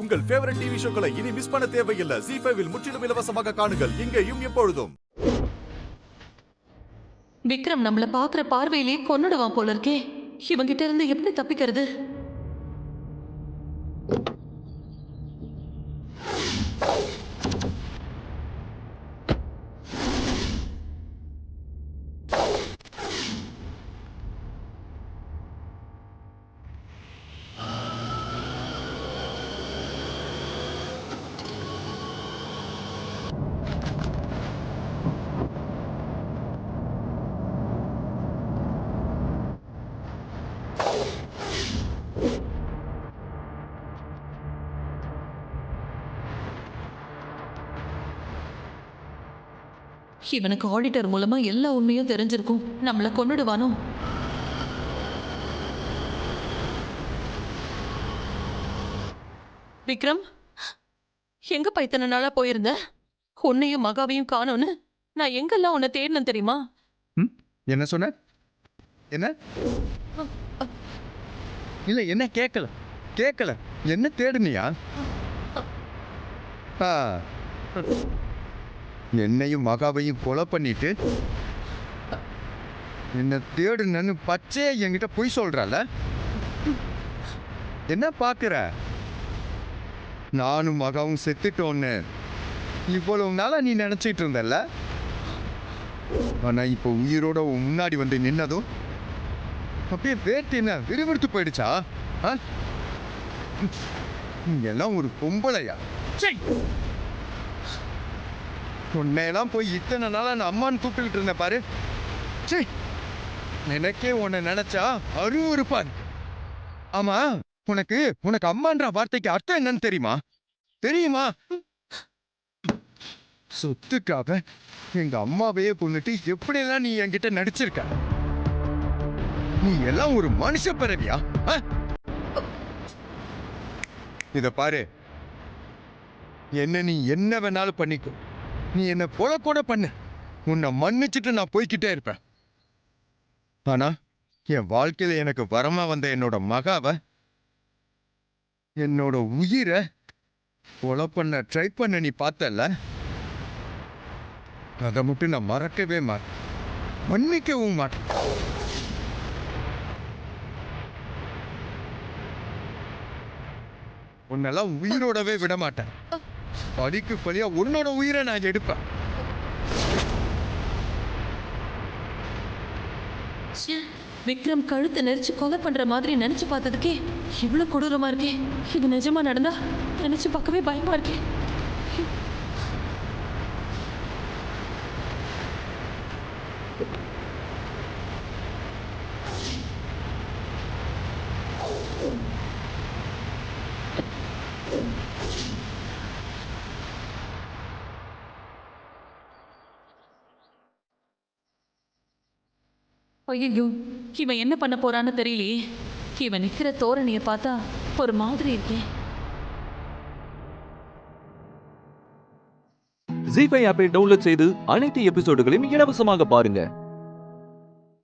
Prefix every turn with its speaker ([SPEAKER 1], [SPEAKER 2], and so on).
[SPEAKER 1] உங்கள் favourite TV ஷோக்களை இனி miss பண்ண தேவையில்லை. ZEE5 இல் முற்றிலும் இலவசமாக காணுங்கள். இங்கேயும் எப்பொழுதும்.
[SPEAKER 2] விக்ரம் நம்மள பாக்குற பார்வையிலேயே கொன்னுடுவான் போல இருக்கே. இவங்கிட்ட இருந்து எப்படி தப்பிக்கிறது? இவனுக்கு ஆடிட்டர் மூலமா எல்லா உண்மையும் தெரிஞ்சிருக்கும். நம்மள கொன்னுடுவானோ? விக்ரம், எங்க பைத்தன நாளா போயிருந்த? உன்னையும் மகாவையும் காணோன்னு நான் எங்கெல்லாம் உன்னை தேடணும் தெரியுமா?
[SPEAKER 3] என்ன சொன்ன? என்ன இல்ல, என்ன கேட்கல. என்ன தேடுனியா? என்னையும் மகாவையும் கொலை பண்ணிட்டு என்ன தேடுனன்னு பச்சையா என்கிட்ட பொய் சொல்றால. என்ன பாக்குற? நானும் மகாவும் செத்துட்டோன்னு இவ்வளவு நாளா நீ நினைச்சிட்டு இருந்தல்ல. ஆனா இப்போ உயிரோட முன்னாடி வந்து நின்னதும் அப்படியே வேட்டின விறுவிறுத்து போயிடுச்சா? எல்லாம் ஒரு பொம்பளையா? உன்னையெல்லாம் போய் இத்தனை நாளா நான் அம்மான்னு கூப்பிட்டுக்கிட்டு இருந்தேன் பாரு. எனக்கே உன்னை நினைச்சா அருவருப்பான். ஆமா, உனக்கு அம்மான்ற வார்த்தைக்கு அர்த்தம் என்னன்னு தெரியுமா? சொத்துக்காக எங்க அம்மாவையே கொண்டுட்டு எப்படியெல்லாம் நீ என்கிட்ட நடிச்சிருக்க? நீ எல்லாம் ஒரு மனுஷ பிறவியா? இத பாரு, நீ என்ன வேணாலும் பண்ணிக்கோ. நீ என்ன கொலை கூட பண்ணு, உன்னை மன்னிச்சுட்டு நான் போய்கிட்டே இருப்பேன். ஆனா என் வாழ்க்கையில எனக்கு வரமா வந்த என்னோட மகாவை, என்னோட உயிரை கொலை பண்ண ட்ரை பண்ண நீ பார்த்தல, அதை மட்டும் நான் மறக்கவே மாட்டேன், மன்னிக்கவும் மாட்டேன். உன்னெல்லாம் உயிரோடவே விட மாட்டேன். படிக்கு பழியா உன்னோட உயிரை நான் எடுப்பேன்.
[SPEAKER 2] விக்ரம் கழுத்தை நெரிச்சு கொலை பண்ற மாதிரி நினைச்சு பார்த்ததுக்கே இவ்வளவு கொடூரமா இருக்கே. இது நிஜமா நடந்தா நினைச்சு பார்க்கவே பயமா இருக்கே. ஐயோ, இவன் என்ன பண்ண போறான்னு தெரியலையே. இவன் நிக்கிற தோரணையை பார்த்தா ஒரு மாதிரி இருக்கே.
[SPEAKER 4] ZEE5 ஆப்பை டவுன்லோட் செய்து அனைத்து எபிசோடுகளையும் இலவசமாக பாருங்க.